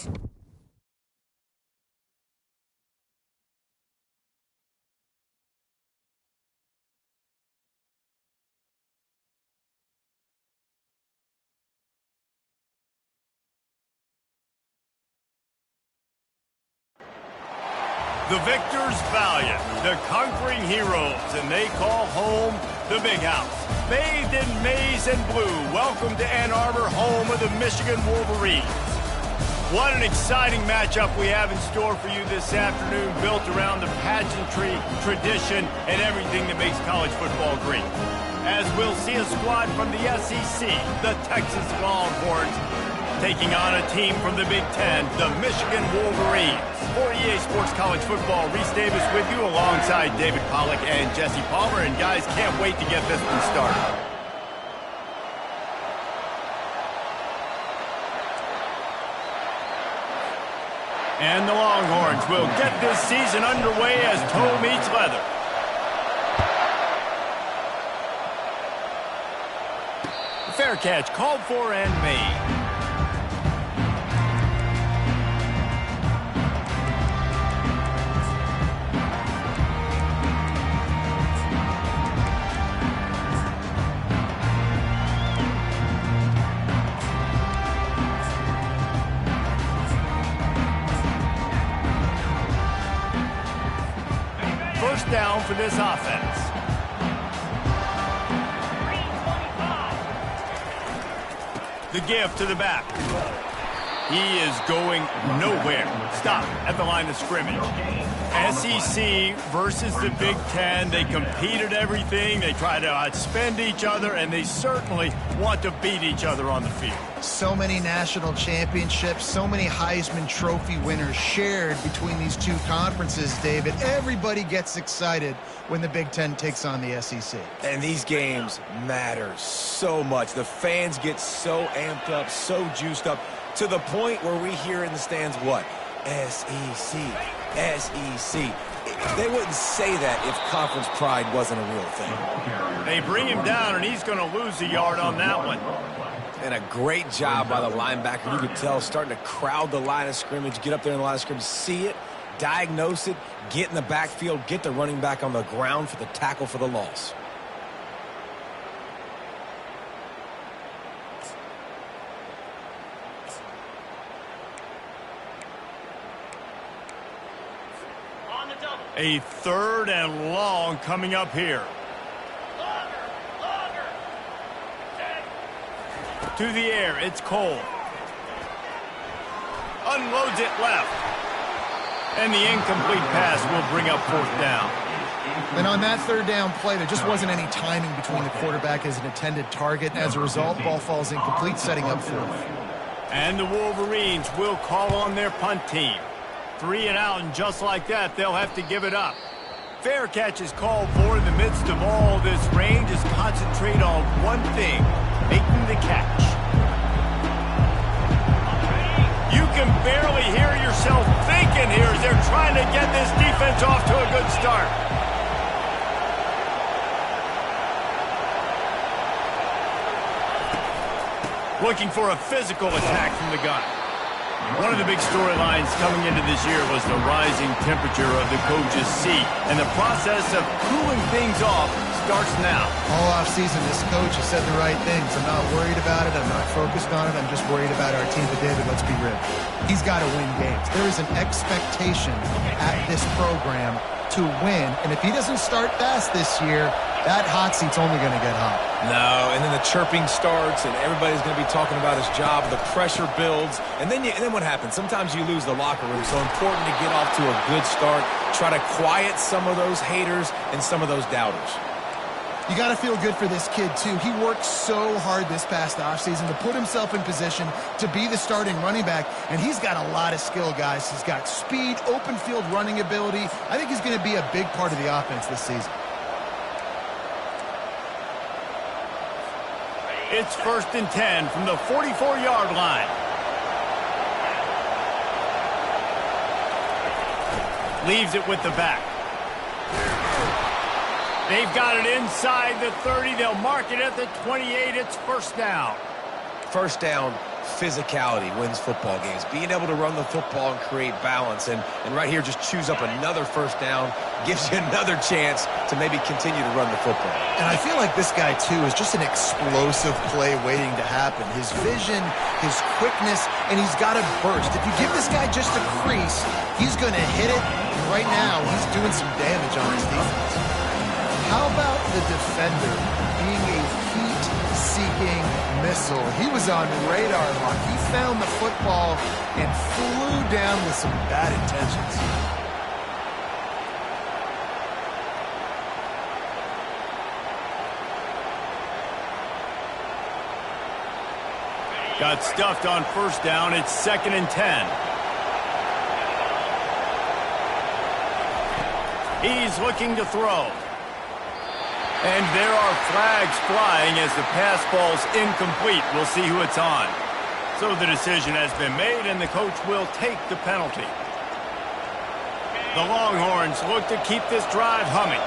The victors valiant, the conquering heroes, and they call home the Big House. Bathed in maize and blue, welcome to Ann Arbor, home of the Michigan Wolverines. What an exciting matchup we have in store for you this afternoon, built around the pageantry, tradition, and everything that makes college football great. As we'll see a squad from the SEC, the Texas Longhorns, taking on a team from the Big Ten, the Michigan Wolverines. For EA Sports College Football, Reese Davis with you alongside David Pollack and Jesse Palmer. And guys, can't wait to get this one started. And the Longhorns will get this season underway as toe meets leather. Fair catch called for and made. First down for this offense. The give to the back. He is going nowhere. Stop at the line of scrimmage. SEC versus the Big Ten. They compete at everything. They try to outspend each other, and they certainly want to beat each other on the field. So many national championships, so many Heisman Trophy winners shared between these two conferences, David. Everybody gets excited when the Big Ten takes on the SEC. And these games matter so much. The fans get so amped up, so juiced up, to the point where we hear in the stands what? SEC, SEC. They wouldn't say that if conference pride wasn't a real thing. They bring him down, and he's going to lose a yard on that one. And a great job by the linebacker. You could tell, starting to crowd the line of scrimmage, get up there in the line of scrimmage, see it, diagnose it, get in the backfield, get the running back on the ground for the tackle for the loss. A third and long coming up here. To the air, it's Cole. Unloads it left. And the incomplete pass will bring up fourth down. And on that third down play, there just wasn't any timing between the quarterback as an intended target. As a result, ball falls incomplete, setting up fourth. And the Wolverines will call on their punt team. 3 and out, and just like that, they'll have to give it up. Fair catch is called for in the midst of all this rain. Just concentrate on one thing, making the catch. You can barely hear yourself thinking here as they're trying to get this defense off to a good start. Looking for a physical attack from the gun. One of the big storylines coming into this year was the rising temperature of the coach's seat, and the process of cooling things off starts now. All offseason, this coach has said the right things. I'm not worried about it. I'm not focused on it. I'm just worried about our team. But, David, let's be real. He's got to win games. There is an expectation at this program to win, and if he doesn't start fast this year, that hot seat's only going to get hot. No, and then the chirping starts, and everybody's going to be talking about his job. The pressure builds, and then what happens? Sometimes you lose the locker room, so important to get off to a good start. Try to quiet some of those haters and some of those doubters. You got to feel good for this kid, too. He worked so hard this past offseason to put himself in position to be the starting running back, and he's got a lot of skill, guys. He's got speed, open field running ability. I think he's going to be a big part of the offense this season. It's 1st and 10 from the 44-yard line. Leaves it with the back. They've got it inside the 30. They'll mark it at the 28. It's first down. First down, physicality wins football games. Being able to run the football and create balance. And right here, just choose up another first down, gives you another chance to maybe continue to run the football. And I feel like this guy, too, is just an explosive play waiting to happen. His vision, his quickness, and he's got a burst. If you give this guy just a crease, he's going to hit it. Right now, he's doing some damage on his defense. How about the defender being a heat-seeking missile? He was on radar lock. He found the football and flew down with some bad intentions. Got stuffed on first down. It's 2nd and 10. He's looking to throw. And there are flags flying as the pass falls incomplete. We'll see who it's on. So the decision has been made, and the coach will take the penalty. The Longhorns look to keep this drive humming.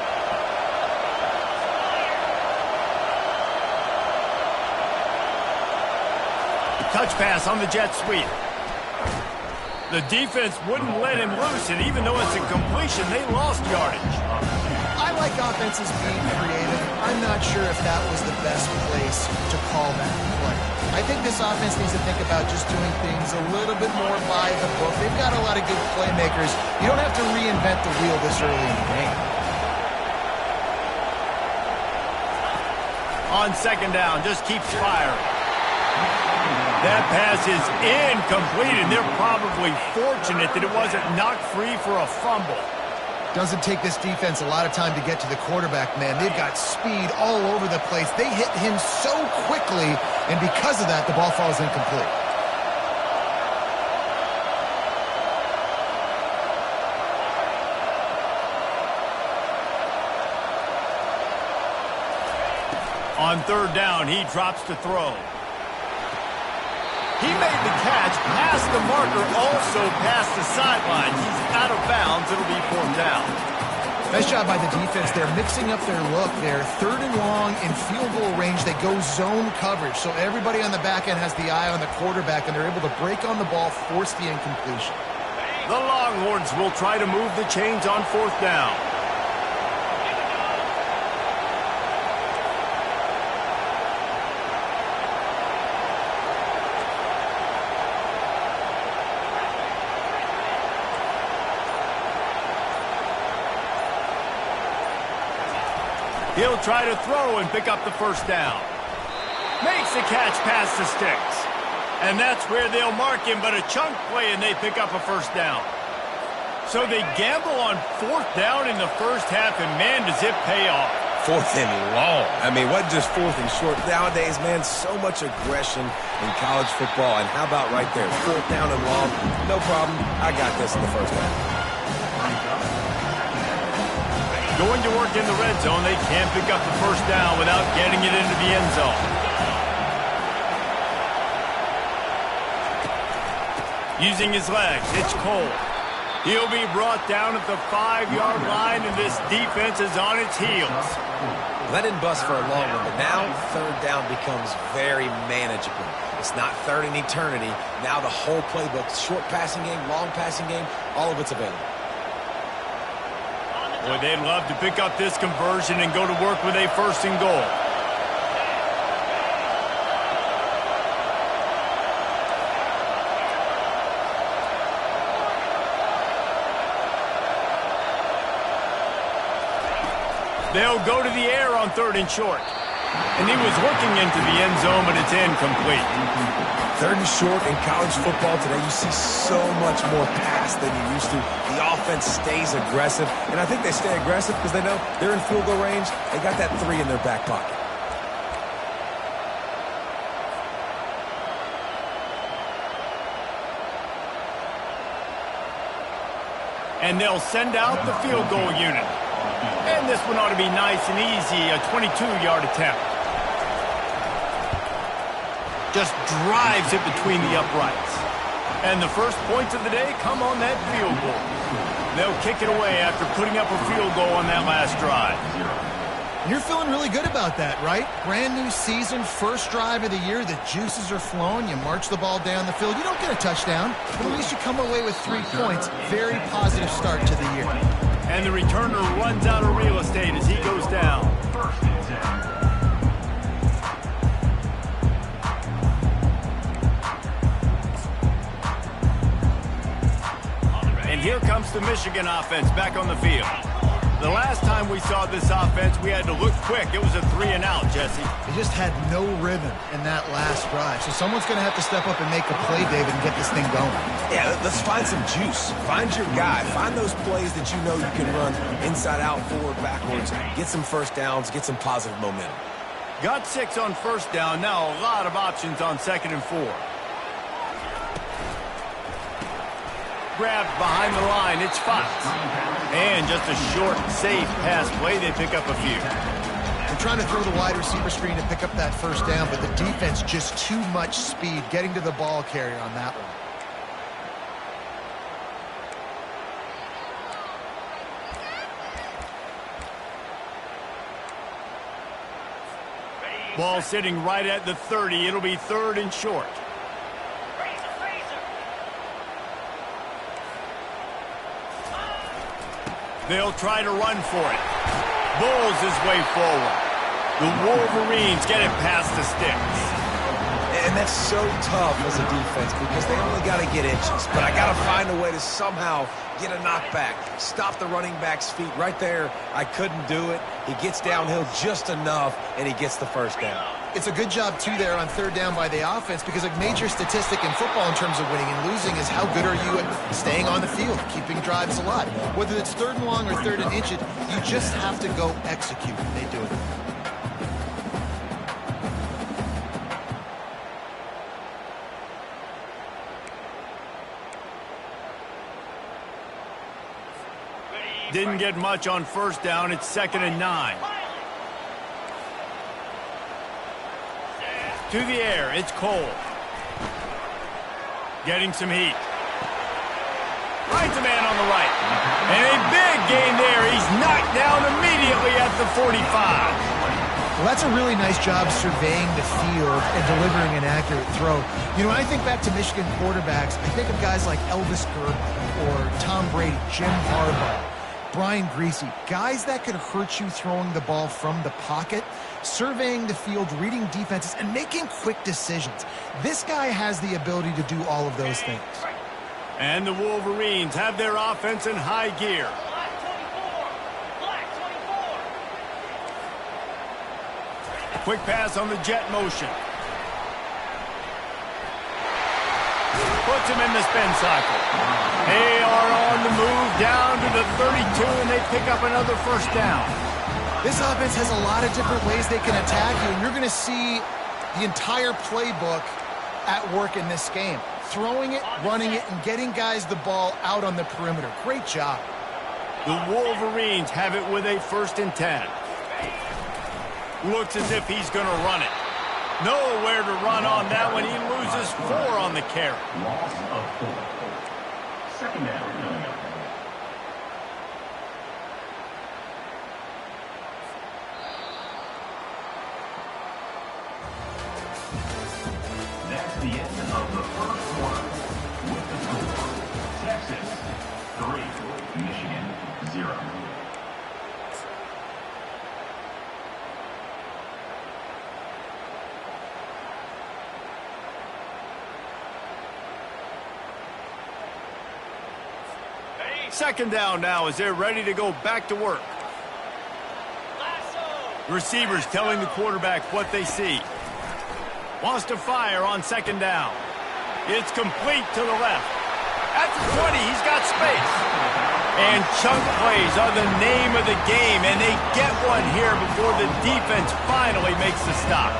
Touch pass on the jet sweep. The defense wouldn't let him loose, and even though it's a completion, they lost yardage. I like offenses being creative. I'm not sure if that was the best place to call that play. I think this offense needs to think about just doing things a little bit more by the book. They've got a lot of good playmakers. You don't have to reinvent the wheel this early in the game. On 2nd down, just keeps firing. That pass is incomplete, and they're probably fortunate that it wasn't knocked free for a fumble. Doesn't take this defense a lot of time to get to the quarterback, man. They've got speed all over the place. They hit him so quickly, and because of that, the ball falls incomplete. On 3rd down, he drops to throw. He made the catch, past the marker, also past the sideline. He's out of bounds. It'll be 4th down. Nice job by the defense. They're mixing up their look. They're 3rd and long in field goal range. They go zone coverage, so everybody on the back end has the eye on the quarterback, and they're able to break on the ball, force the incompletion. The Longhorns will try to move the chains on 4th down. He'll try to throw and pick up the first down. Makes the catch past the sticks. And that's where they'll mark him, but a chunk play and they pick up a first down. So they gamble on 4th down in the first half, and man, does it pay off. 4th and long. I mean, what just 4th and short? Nowadays, man, so much aggression in college football. And how about right there? 4th down and long. No problem. I got this in the first half. Going to work in the red zone, they can't pick up the first down without getting it into the end zone. Using his legs, it's Cole. He'll be brought down at the 5-yard line, and this defense is on its heels. That didn't bust for a long one, but now 3rd down becomes very manageable. It's not 3rd in eternity. Now the whole playbook, short passing game, long passing game, all of it's available. Boy, they'd love to pick up this conversion and go to work with a 1st and goal. They'll go to the air on 3rd and short. And he was looking into the end zone, but it's incomplete. 3rd and short in college football today, you see so much more pass than you used to. The offense stays aggressive, and I think they stay aggressive because they know they're in field goal range. They got that 3 in their back pocket. And they'll send out the field goal unit. And this one ought to be nice and easy, a 22-yard attempt. Just drives it between the uprights. And the first points of the day come on that field goal. They'll kick it away after putting up a field goal on that last drive. You're feeling really good about that, right? Brand new season, first drive of the year, the juices are flowing, you march the ball down the field. You don't get a touchdown, but at least you come away with 3 points. Very positive start to the year. And the returner runs out of real estate as he goes down. And here comes the Michigan offense back on the field. The last time we saw this offense, we had to look quick. It was a 3-and-out, Jesse. They just had no rhythm in that last drive. So someone's going to have to step up and make a play, David, and get this thing going. Yeah, let's find some juice. Find your guy. Find those plays that you know you can run inside out, forward, backwards. Get some first downs. Get some positive momentum. Got 6 on first down. Now a lot of options on 2nd and 4. Grabbed behind the line. It's Fox. And just a short, safe pass play. They pick up a few. They're trying to throw the wide receiver screen to pick up that first down, but the defense just too much speed getting to the ball carrier on that one. Ball sitting right at the 30. It'll be 3rd and short. They'll try to run for it. Bulls his way forward. The Wolverines get it past the sticks. And that's so tough as a defense because they only got to get inches. But I got to find a way to somehow get a knockback. Stop the running back's feet right there. I couldn't do it. He gets downhill just enough, and he gets the first down. It's a good job, too, there on 3rd down by the offense because a major statistic in football in terms of winning and losing is how good are you at staying on the field, keeping drives alive. Whether it's 3rd and long or 3rd and inches, you just have to go execute. They do it. Didn't get much on first down. It's 2nd and 9. To the air, it's Cole. Getting some heat. Finds a man on the right. And a big gain there. He's knocked down immediately at the 45. Well, that's a really nice job surveying the field and delivering an accurate throw. You know, when I think back to Michigan quarterbacks, I think of guys like Elvis Gerber or Tom Brady, Jim Harbaugh, Brian Greasy, guys that could hurt you throwing the ball from the pocket, surveying the field, reading defenses, and making quick decisions. This guy has the ability to do all of those things. And the Wolverines have their offense in high gear. Quick pass on the jet motion. Puts him in the spin cycle. They are on the move down to the 32, and they pick up another first down. This offense has a lot of different ways they can attack you, and you're going to see the entire playbook at work in this game. Throwing it, running it, and getting guys the ball out on the perimeter. Great job. The Wolverines have it with a 1st and 10. Looks as if he's going to run it. Nowhere to run on that one. He loses 4 on the carry. Loss of 4. 2nd down. That's the end of the first quarter. With the score, Texas 3, Michigan 0. Second down now as they're ready to go back to work. Receivers telling the quarterback what they see. Wants to fire on 2nd down. It's complete to the left. At the 20, he's got space. And chunk plays are the name of the game, and they get one here before the defense finally makes the stop.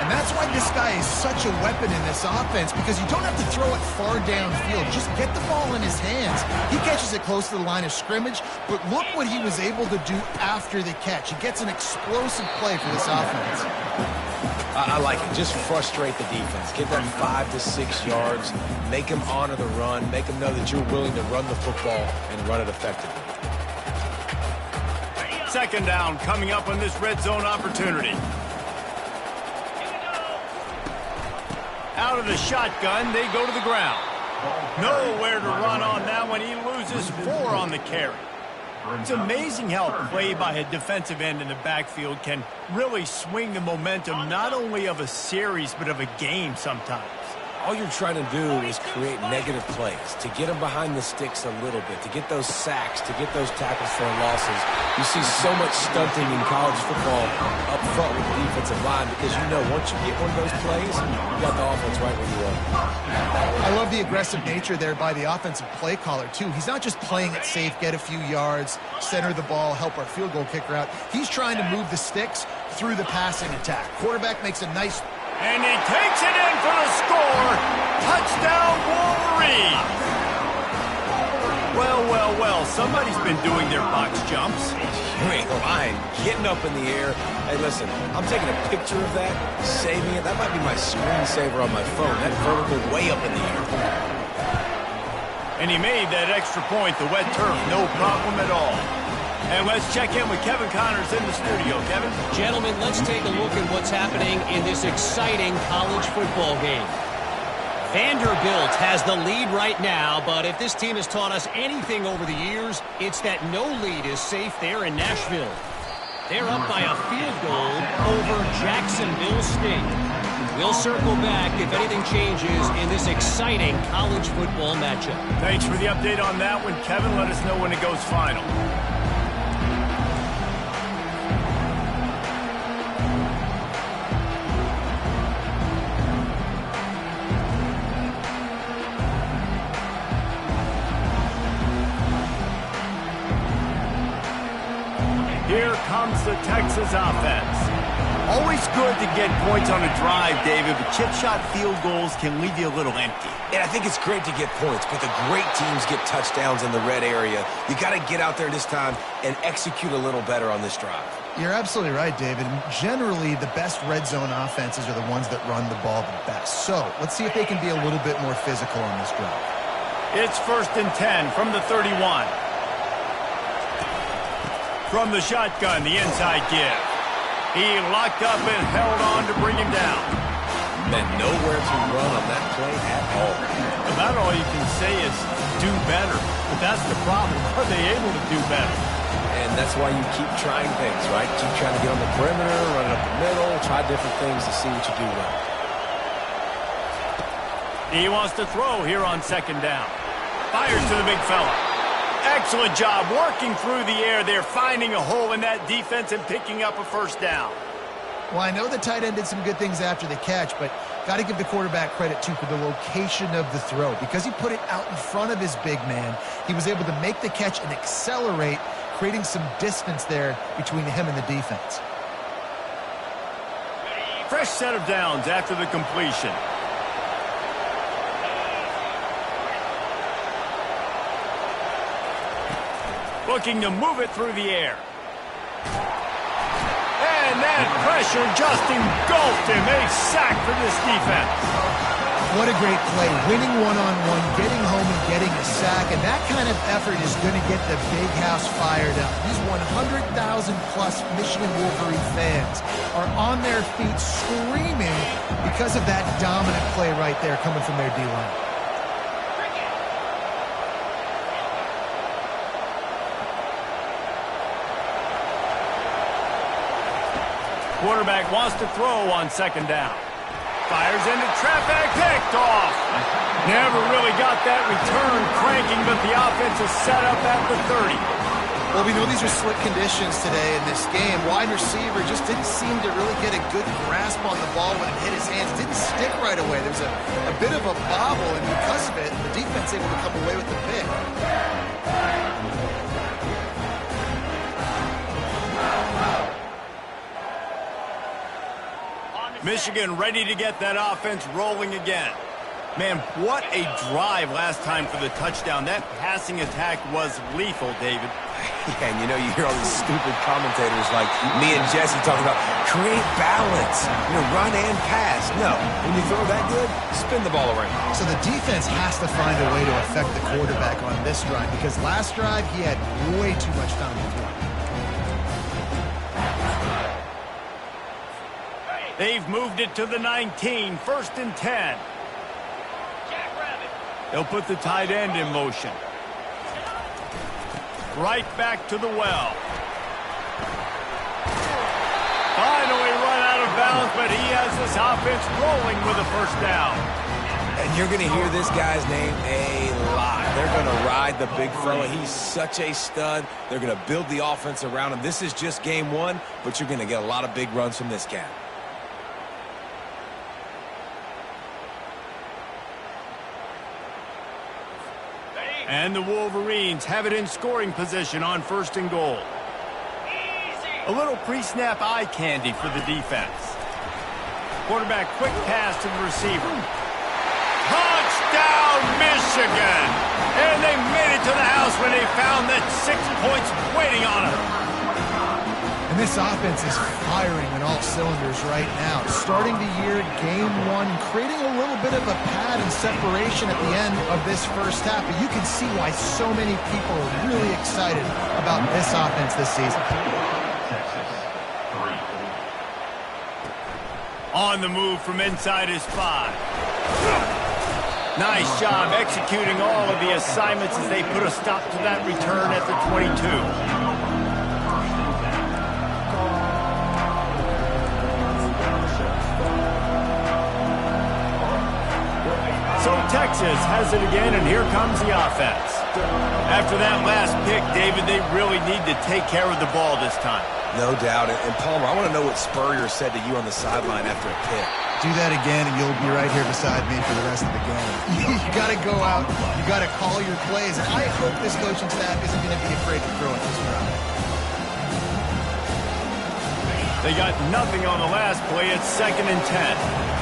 And that's why this guy is such a weapon in this offense, because you don't have to throw it far downfield. Just get the ball in his hands. He catches it close to the line of scrimmage, but look what he was able to do after the catch. He gets an explosive play for this offense. I like it. Just frustrate the defense. Give them 5 to 6 yards. Make them honor the run. Make them know that you're willing to run the football and run it effectively. Second down coming up on this red zone opportunity. Out of the shotgun, they go to the ground. Nowhere to run on that one. He loses 4 on the carry. It's amazing how a play by a defensive end in the backfield can really swing the momentum not only of a series but of a game sometimes. All you're trying to do is create negative plays, to get them behind the sticks a little bit, to get those sacks, to get those tackles for losses. You see so much stunting in college football up front with the defensive line because you know once you get one of those plays, you got the offense right where you want. I love the aggressive nature there by the offensive play caller, too. He's not just playing it safe, get a few yards, center the ball, help our field goal kicker out. He's trying to move the sticks through the passing attack. Quarterback makes a nice... And he takes it in for the score. Touchdown, Wolverine. Well. Somebody's been doing their box jumps. You ain't lying. Getting up in the air. Hey, listen, I'm taking a picture of that, saving it. That might be my screensaver on my phone. That vertical way up in the air. And he made that extra point, the wet turf, no problem at all. And let's check in with Kevin Connors in the studio. Kevin? Gentlemen, let's take a look at what's happening in this exciting college football game. Vanderbilt has the lead right now, but if this team has taught us anything over the years, it's that no lead is safe there in Nashville. They're up by a field goal over Jacksonville State. We'll circle back if anything changes in this exciting college football matchup. Thanks for the update on that one, Kevin. Let us know when it goes final. Here comes the Texas offense. Always good to get points on a drive, David, but chip shot field goals can leave you a little empty. And I think it's great to get points, but the great teams get touchdowns in the red area. You got to get out there this time and execute a little better on this drive. You're absolutely right, David. Generally, the best red zone offenses are the ones that run the ball the best. So let's see if they can be a little bit more physical on this drive. It's 1st and 10 from the 31. From the shotgun, the inside give. He locked up and held on to bring him down. Meant nowhere to run on that play at all. About all you can say is do better. But that's the problem. Are they able to do better? And that's why you keep trying things, right? Keep trying to get on the perimeter, run it up the middle, try different things to see what you do well. He wants to throw here on 2nd down. Fires to the big fella. Excellent job working through the air there, finding a hole in that defense and picking up a 1st down. Well, I know the tight end did some good things after the catch, but got to give the quarterback credit, too, for the location of the throw. Because he put it out in front of his big man, he was able to make the catch and accelerate, creating some distance there between him and the defense. Fresh set of downs after the completion. Looking to move it through the air. And that pressure just engulfed him. A sack for this defense. What a great play. Winning one-on-one, getting home and getting a sack. And that kind of effort is going to get the big house fired up. These 100,000-plus Michigan Wolverine fans are on their feet screaming because of that dominant play right there coming from their D-line. Quarterback wants to throw on 2nd down. Fires into traffic, picked off. Never really got that return cranking, but the offense is set up at the 30. Well, we know these are slick conditions today in this game. Wide receiver just didn't seem to really get a good grasp on the ball when it hit his hands. Didn't stick right away. There's a bit of a bobble, and because of it, the defense able to come away with the pick. Michigan ready to get that offense rolling again. Man, what a drive last time for the touchdown. That passing attack was lethal, David. Yeah, and you know, you hear all these stupid commentators like me and Jesse talking about create balance, run and pass. No, when you throw that good, spin the ball around. So the defense has to find a way to affect the quarterback on this drive because last drive he had way too much time to throw. They've moved it to the 19, 1st and 10. They'll put the tight end in motion. Right back to the well. Finally run out of bounds, but he has this offense rolling with a 1st down. And you're going to hear this guy's name a lot. They're going to ride the big fella. He's such a stud. They're going to build the offense around him. This is just game 1, but you're going to get a lot of big runs from this cat. And the Wolverines have it in scoring position on 1st and goal. A little pre-snap eye candy for the defense. Quarterback quick pass to the receiver. Touchdown, Michigan! And they made it to the house when they found that 6 points waiting on them. And this offense is firing on all cylinders right now. Starting the year, game 1, creating a little bit of a pad and separation at the end of this 1st half. But you can see why so many people are really excited about this offense this season. On the move from inside his 5. Nice job executing all of the assignments as they put a stop to that return at the 22. So Texas has it again, and here comes the offense. After that last pick, David, they really need to take care of the ball this time. No doubt. And Palmer, I want to know what Spurrier said to you on the sideline after a pick. Do that again, and you'll be right here beside me for the rest of the game. You got to go out. You got to call your plays. And I hope this coaching staff isn't going to be afraid to throw it this round. They got nothing on the last play. It's 2nd and 10.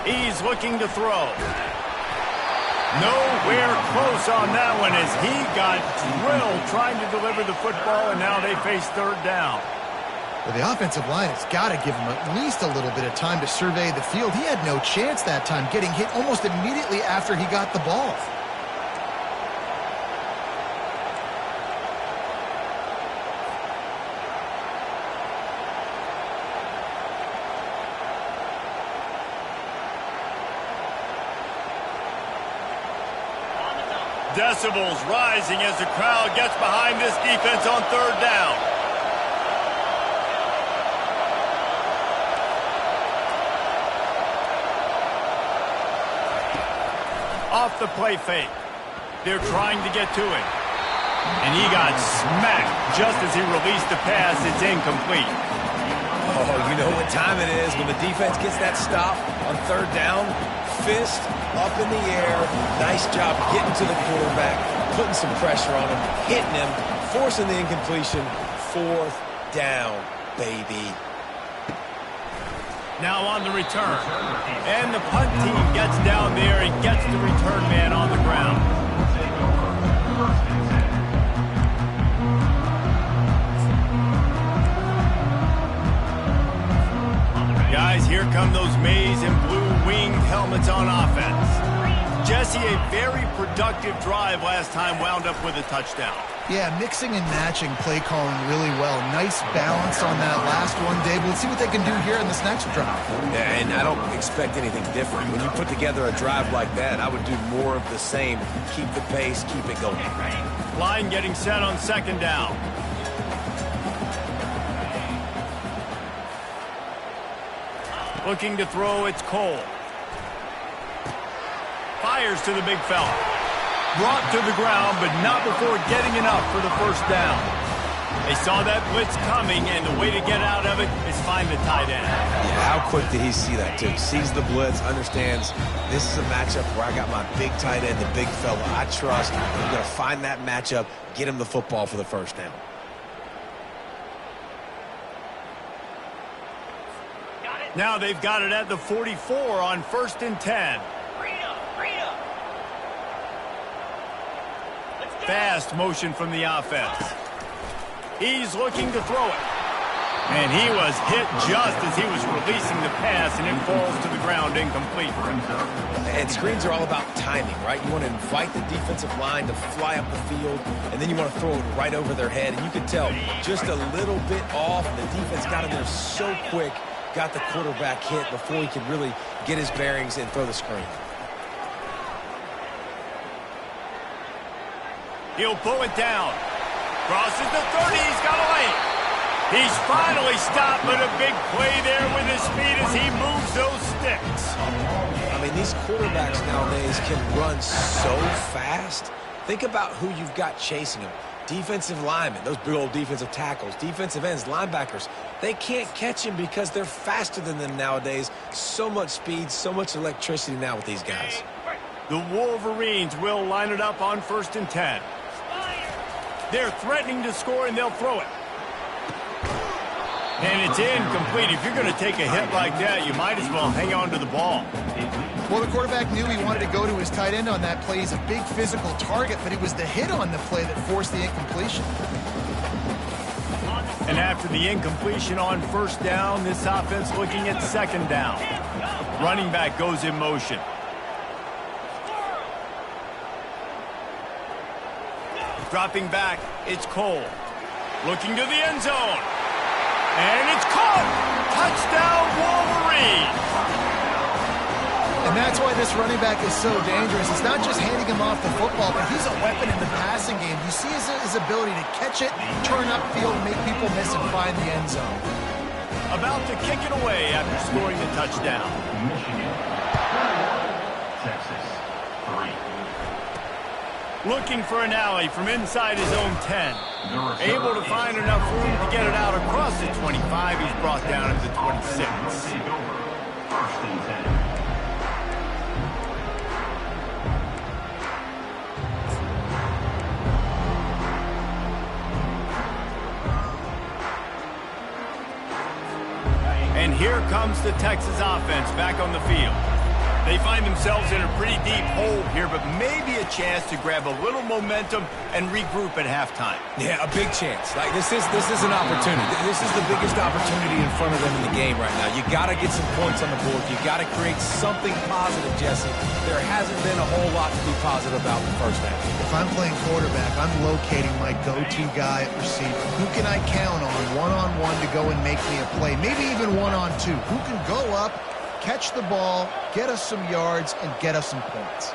He's looking to throw. Nowhere close on that one as he got drilled trying to deliver the football, and now they face 3rd down. Well, the offensive line has got to give him at least a little bit of time to survey the field. He had no chance that time, getting hit almost immediately after he got the ball. Decibels rising as the crowd gets behind this defense on 3rd down. Off the play fake. They're trying to get to him. And he got smacked just as he released the pass. It's incomplete. Oh, you know what time it is when the defense gets that stop on 3rd down. Fist up in the air. Nice job getting to the quarterback, putting some pressure on him, hitting him, forcing the incompletion. 4th down, baby. Now on the return. And the punt team gets down there and gets the return man on the ground. Guys, here come those maize and blue winged helmets on offense. Jesse, a very productive drive last time wound up with a touchdown. Yeah, mixing and matching play calling really well. Nice balance on that last one, Dave. Let's see what they can do here in this next drive. Yeah, and I don't expect anything different. When you put together a drive like that, I would do more of the same. Keep the pace, keep it going. Line getting set on 2nd down. Looking to throw, it's Cole. Fires to the big fella. Brought to the ground, but not before getting enough for the 1st down. They saw that blitz coming, and the way to get out of it is find the tight end. Yeah, how quick did he see that, too? Sees the blitz, understands this is a matchup where I got my big tight end, the big fella I trust. I'm going to find that matchup, get him the football for the 1st down. Now they've got it at the 44 on 1st and 10. Fast motion from the offense. He's looking to throw it. And he was hit just as he was releasing the pass, and it falls to the ground incomplete. And screens are all about timing, right? You want to invite the defensive line to fly up the field, and then you want to throw it right over their head. And you can tell just a little bit off, and the defense got in there so quick, got the quarterback hit before he could really get his bearings and throw the screen. He'll pull it down. Crosses the 30. He's got a lane. He's finally stopped, but a big play there with his feet as he moves those sticks. I mean, these quarterbacks nowadays can run so fast. Think about who you've got chasing them. Defensive linemen, those big old defensive tackles, defensive ends, linebackers. They can't catch him because they're faster than them nowadays. So much speed, so much electricity now with these guys. The Wolverines will line it up on 1st and 10. They're threatening to score, and they'll throw it. And it's incomplete. If you're going to take a hit like that, you might as well hang on to the ball. Well, the quarterback knew he wanted to go to his tight end on that play. He's a big physical target, but it was the hit on the play that forced the incompletion. And after the incompletion on 1st down, this offense looking at 2nd down. Running back goes in motion. Dropping back, it's Cole. Looking to the end zone. And it's caught! Touchdown, Wolverines! And that's why this running back is so dangerous. It's not just handing him off the football, but he's a weapon in the passing game. You see his ability to catch it, turn upfield, make people miss, and find the end zone. About to kick it away after scoring the touchdown. Michigan, Texas, 3. Looking for an alley from inside his own 10. Able to find enough room to get it out across the 25. He's brought down at the 26. 1st and 10. And here comes the Texas offense back on the field. They find themselves in a pretty deep hole here, but maybe a chance to grab a little momentum and regroup at halftime. Yeah, a big chance. Like this is an opportunity. This is the biggest opportunity in front of them in the game right now. You got to get some points on the board. You got to create something positive, Jesse. There hasn't been a whole lot to be positive about in the first half. If I'm playing quarterback, I'm locating my go-to guy at receiver. Who can I count on one-on-one to go and make me a play? Maybe even one-on-two. Who can go up, catch the ball, get us some yards, and get us some points.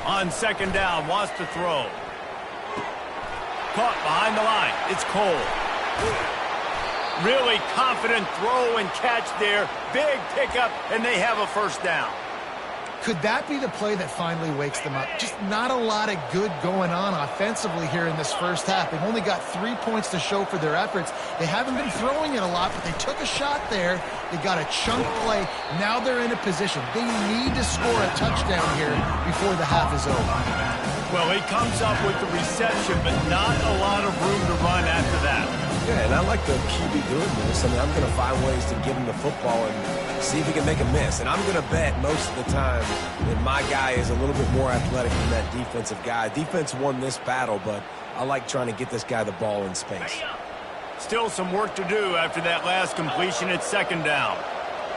On 2nd down, wants to throw. Caught behind the line. It's Cole. Really confident throw and catch there. Big pickup, and they have a 1st down. Could that be the play that finally wakes them up? Just not a lot of good going on offensively here in this first half. They've only got 3 points to show for their efforts. They haven't been throwing it a lot, but they took a shot there. They got a chunk play. Now they're in a position. They need to score a touchdown here before the half is over. Well, he comes up with the reception, but not a lot of room to run after that. Yeah, and I like the QB doing this. I mean, I'm going to find ways to give him the football and see if he can make a miss. And I'm going to bet most of the time that my guy is a little bit more athletic than that defensive guy. Defense won this battle, but I like trying to get this guy the ball in space. Still some work to do after that last completion at 2nd down.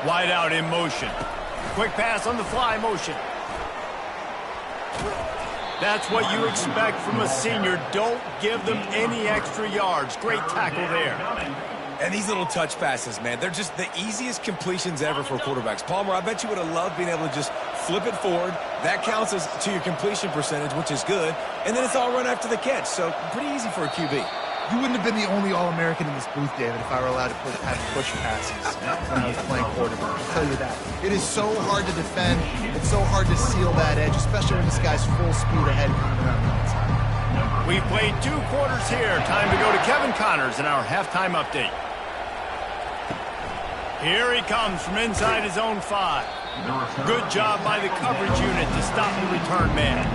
Wide out in motion. Quick pass on the fly motion. That's what you expect from a senior. Don't give them any extra yards. Great tackle there. And these little touch passes, man, they're just the easiest completions ever for quarterbacks. Palmer, I bet you would have loved being able to just flip it forward. That counts as to your completion percentage, which is good. And then it's all run after the catch. So pretty easy for a QB. You wouldn't have been the only All-American in this booth, David, if I were allowed to have push passes when I was playing quarterback. I'll tell you that. It is so hard to defend. It's so hard to seal that edge, especially when this guy's full speed ahead coming around the outside. We've played 2 quarters here. Time to go to Kevin Connors in our halftime update. Here he comes from inside his own 5. Good job by the coverage unit to stop the return man.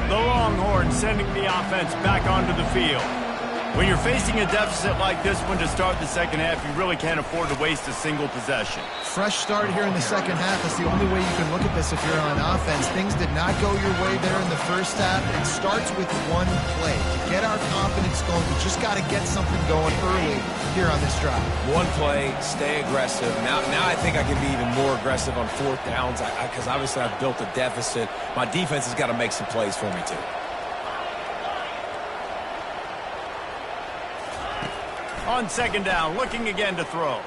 The Longhorns sending the offense back onto the field. When you're facing a deficit like this one to start the second half, you really can't afford to waste a single possession. Fresh start here in the second half. That's the only way you can look at this if you're on offense. Things did not go your way there in the first half. It starts with one play. To get our confidence going, we just got to get something going early here on this drive. One play, stay aggressive. Now I think I can be even more aggressive on fourth downs because obviously I've built a deficit. My defense has got to make some plays for me too. On second down, looking again to throw.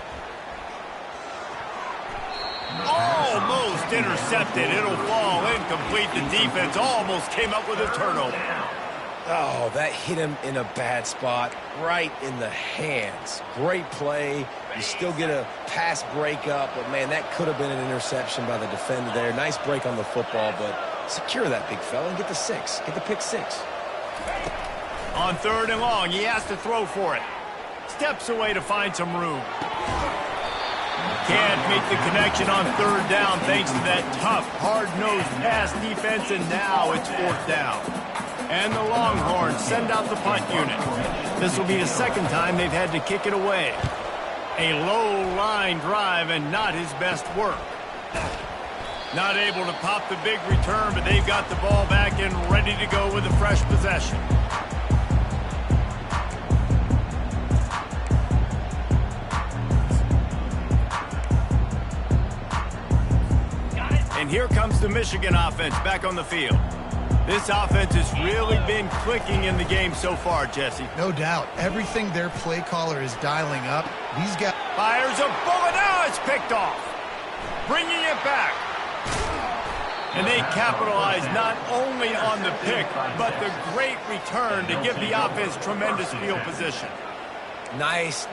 Almost intercepted. It'll fall incomplete. The defense almost came up with a turnover. Oh, that hit him in a bad spot, right in the hands. Great play. You still get a pass breakup, but, man, that could have been an interception by the defender there. Nice break on the football, but secure that big fella and get the 6. Get the pick 6. On third and long, he has to throw for it. Steps away to find some room. Can't make the connection on third down thanks to that tough, hard-nosed pass defense, and now it's fourth down. And the Longhorns send out the punt unit. This will be the second time they've had to kick it away. A low-line drive and not his best work. Not able to pop the big return, but they've got the ball back and ready to go with a fresh possession. And here comes the Michigan offense back on the field. This offense has really been clicking in the game so far, Jesse. No doubt. Everything their play caller is dialing up. These guys... Fires a bullet. Now it's picked off. Bringing it back. And they capitalize not only on the pick, but the great return to give the offense tremendous field position. Nice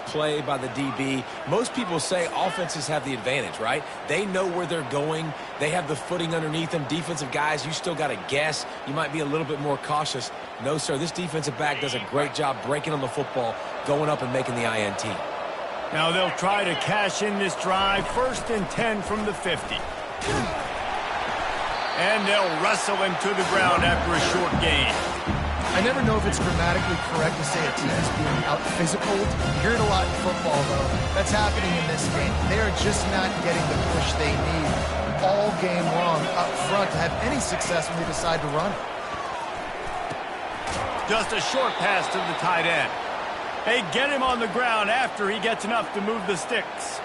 play by the DB. Most people say offenses have the advantage, right? They know where they're going. They have the footing underneath them. Defensive guys, you still got to guess. You might be a little bit more cautious. No, sir, this defensive back does a great job breaking on the football, going up and making the INT. Now they'll try to cash in this drive. 1st and 10 from the 50. And they'll wrestle him to the ground after a short gain. I never know if it's grammatically correct to say a team is being out-physicaled. You hear it a lot in football, though. That's happening in this game. They are just not getting the push they need all game long up front to have any success when they decide to run it. Just a short pass to the tight end. They get him on the ground after he gets enough to move the sticks.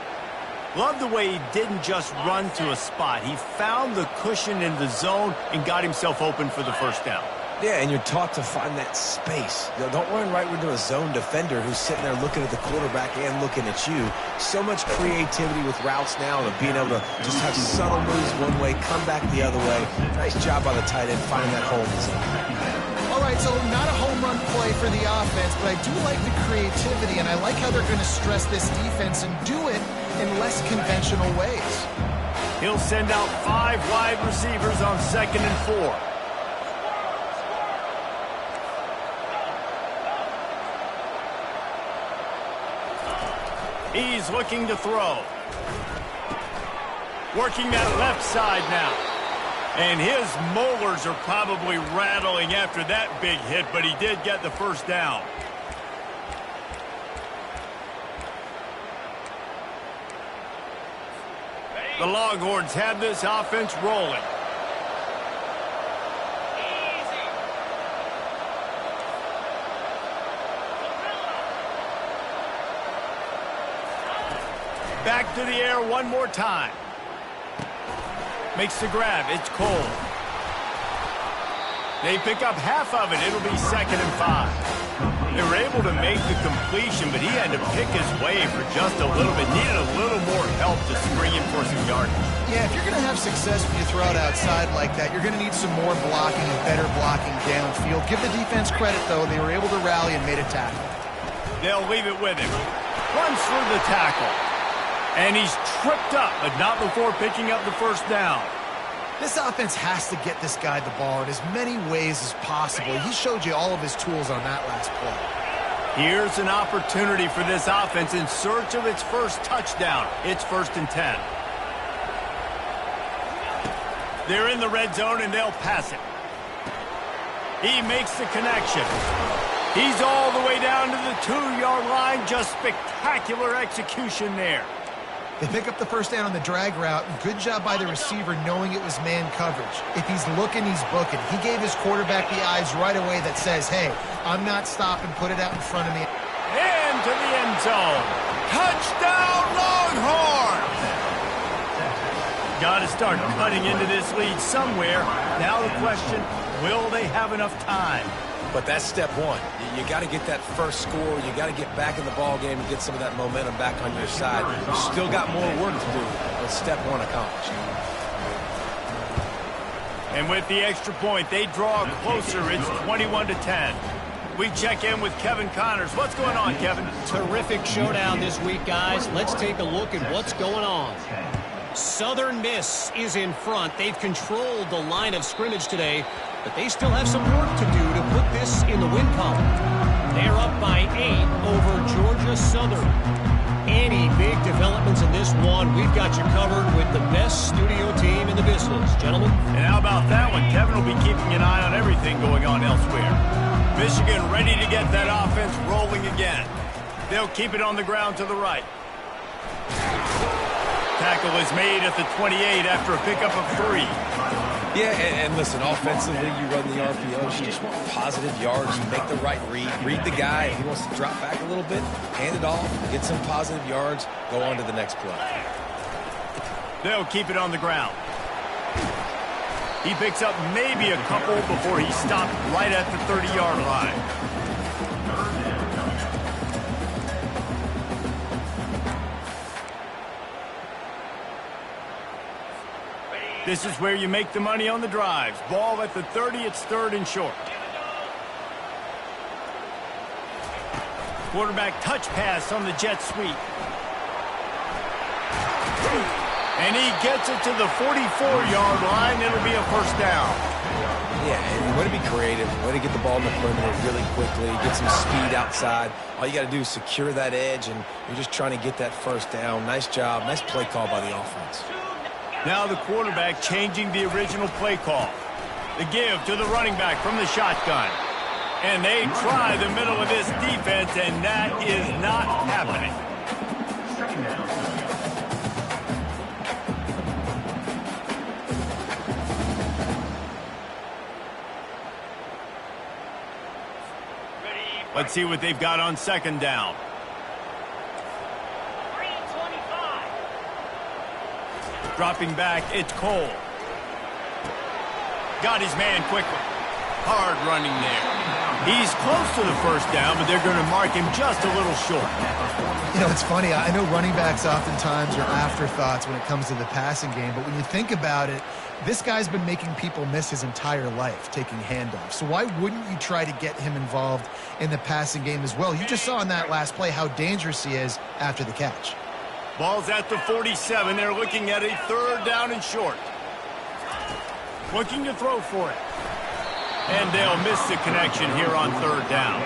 Love the way he didn't just run to a spot. He found the cushion in the zone and got himself open for the first down. Yeah, and you're taught to find that space. You know, don't run right into a zone defender who's sitting there looking at the quarterback and looking at you. So much creativity with routes now and being able to just have subtle moves one way, come back the other way. Nice job by the tight end finding that hole in the zone. All right, so not a home run play for the offense, but I do like the creativity, and I like how they're going to stress this defense and do it in less conventional ways. He'll send out 5 wide receivers on 2nd and 4. He's looking to throw. Working that left side now. And his molars are probably rattling after that big hit, but he did get the first down. The Longhorns have this offense rolling. Back to the air one more time. Makes the grab. It's Cole. They pick up half of it. It'll be 2nd and 5. They were able to make the completion, but he had to pick his way for just a little bit. Needed a little more help to spring him for some yardage. Yeah, if you're going to have success when you throw it outside like that, you're going to need some more blocking and better blocking downfield. Give the defense credit, though. They were able to rally and made a tackle. They'll leave it with him. Runs for the tackle. And he's tripped up, but not before picking up the first down. This offense has to get this guy the ball in as many ways as possible. He showed you all of his tools on that last play. Here's an opportunity for this offense in search of its first touchdown. It's 1st and 10. They're in the red zone, and they'll pass it. He makes the connection. He's all the way down to the 2-yard line. Just spectacular execution there. They pick up the first down on the drag route. Good job by the receiver knowing it was man coverage. If he's looking, he's booking. He gave his quarterback the eyes right away that says, hey, I'm not stopping, put it out in front of me. Into the end zone. Touchdown, Longhorns! Got to start cutting into this lead somewhere. Now the question, will they have enough time? But that's step one. You got to get that first score. You got to get back in the ball game and get some of that momentum back on your side. You still got more work to do, but step one accomplished. And with the extra point, they draw closer. It's 21-10. We check in with Kevin Connors. What's going on, Kevin? Terrific showdown this week, guys. Let's take a look at what's going on. Southern Miss is in front. They've controlled the line of scrimmage today, but they still have some work to do to put this in the win column. They're up by 8 over Georgia Southern. Any big developments in this one, we've got you covered with the best studio team in the business, gentlemen. And how about that one? Kevin will be keeping an eye on everything going on elsewhere. Michigan ready to get that offense rolling again. They'll keep it on the ground to the right. Tackle is made at the 28 after a pickup of 3. Yeah, and listen, offensively, you run the RPOs. You just want positive yards. You make the right read. Read the guy. If he wants to drop back a little bit, hand it off, get some positive yards, go on to the next play. They'll keep it on the ground. He picks up maybe a couple before he stopped right at the 30-yard line. This is where you make the money on the drives. Ball at the 30, it's 3rd and short. Quarterback touch pass on the jet sweep. And he gets it to the 44-yard line. It'll be a first down. Yeah, and way to be creative, way to get the ball in the perimeter really quickly, get some speed outside. All you got to do is secure that edge, and you're just trying to get that first down. Nice job, nice play call by the offense. Now the quarterback changing the original play call. The give to the running back from the shotgun. And they try the middle of this defense, and that is not happening. Let's see what they've got on 2nd down. Dropping back, it's Cole. Got his man quickly. Hard running there. He's close to the first down, but they're going to mark him just a little short. You know, it's funny. I know running backs oftentimes are afterthoughts when it comes to the passing game, but when you think about it, this guy's been making people miss his entire life taking handoffs. So why wouldn't you try to get him involved in the passing game as well? You just saw in that last play how dangerous he is after the catch. Ball's at the 47. They're looking at a 3rd down and short. Looking to throw for it. And they'll miss the connection here on 3rd down.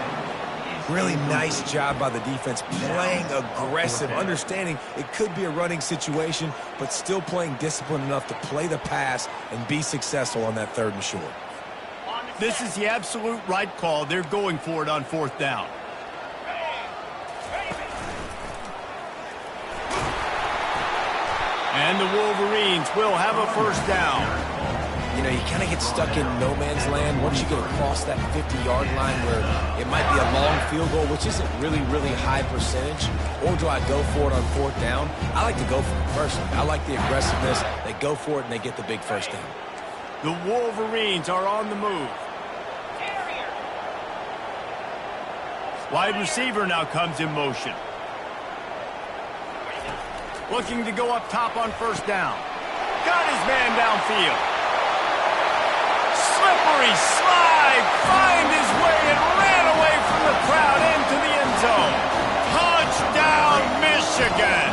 Really nice job by the defense, playing aggressive, understanding it could be a running situation, but still playing disciplined enough to play the pass and be successful on that 3rd and short. This is the absolute right call. They're going for it on 4th down. And the Wolverines will have a first down. You know, you kind of get stuck in no man's land once you get across that 50-yard line where it might be a long field goal, which isn't really high percentage, or do I go for it on 4th down? I like to go for it personally. I like the aggressiveness. They go for it, and they get the big first down. The Wolverines are on the move. Wide receiver now comes in motion. Looking to go up top on 1st down. Got his man downfield. Slippery slide, find his way and ran away from the crowd into the end zone. Touchdown, Michigan.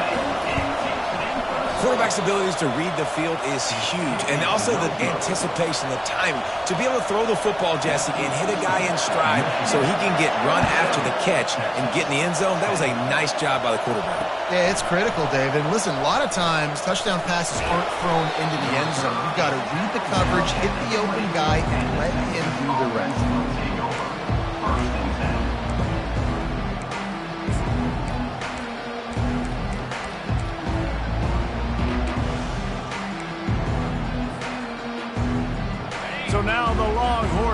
Quarterback's abilities to read the field is huge, and also the anticipation, the timing. To be able to throw the football, Jesse, and hit a guy in stride so he can get run after the catch and get in the end zone, that was a nice job by the quarterback. Yeah, it's critical, David. And listen, a lot of times touchdown passes aren't thrown into the end zone. You've got to read the coverage, hit the open guy, and let him do the rest.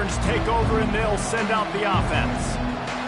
veterans take over and they'll send out the offense.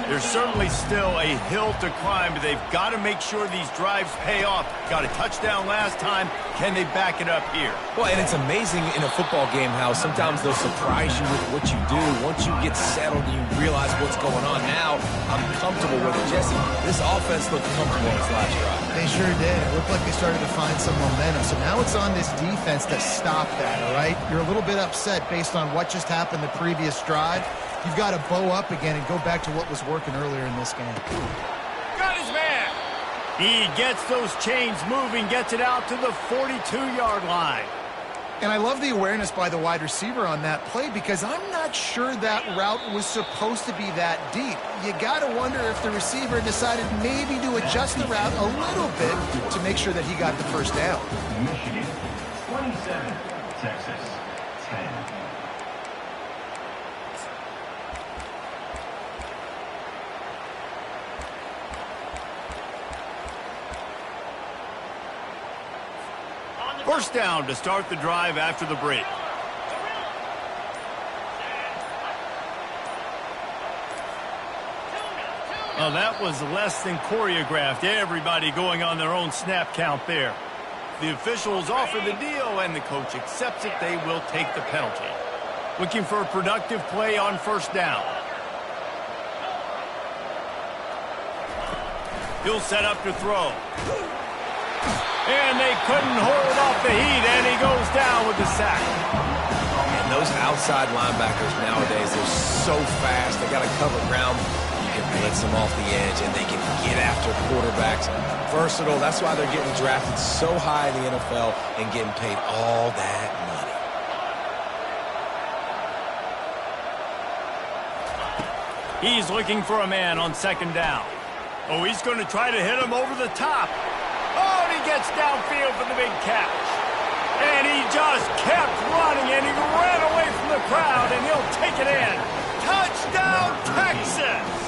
There's certainly still a hill to climb, but they've got to make sure these drives pay off. Got a touchdown last time. Can they back it up here? Well, and it's amazing in a football game how sometimes they'll surprise you with what you do. Once you get settled and you realize what's going on now, I'm comfortable with it. Jesse, this offense looked comfortable in its last drive. They sure did. It looked like they started to find some momentum. So now it's on this defense to stop that, all right? You're a little bit upset based on what just happened the previous drive. You've got to bow up again and go back to what was working earlier in this game. Got his man. He gets those chains moving, gets it out to the 42-yard line. And I love the awareness by the wide receiver on that play because I'm not sure that route was supposed to be that deep. You got to wonder if the receiver decided maybe to adjust the route a little bit to make sure that he got the first down. Michigan 27, Texas 10. First down to start the drive after the break. Well, that was less than choreographed. Everybody going on their own snap count there. The officials offer the deal, and the coach accepts it. They will take the penalty. Looking for a productive play on first down. He'll set up to throw. And they couldn't hold off the heat, and he goes down with the sack. And those outside linebackers nowadays, they're so fast. They got to cover ground. You can blitz them off the edge, and they can get after quarterbacks. Versatile. That's why they're getting drafted so high in the NFL and getting paid all that money. He's looking for a man on second down. Oh, he's going to try to hit him over the top. Oh, and he gets downfield for the big catch. And he just kept running, and he ran away from the crowd, and he'll take it in. Touchdown, Texas!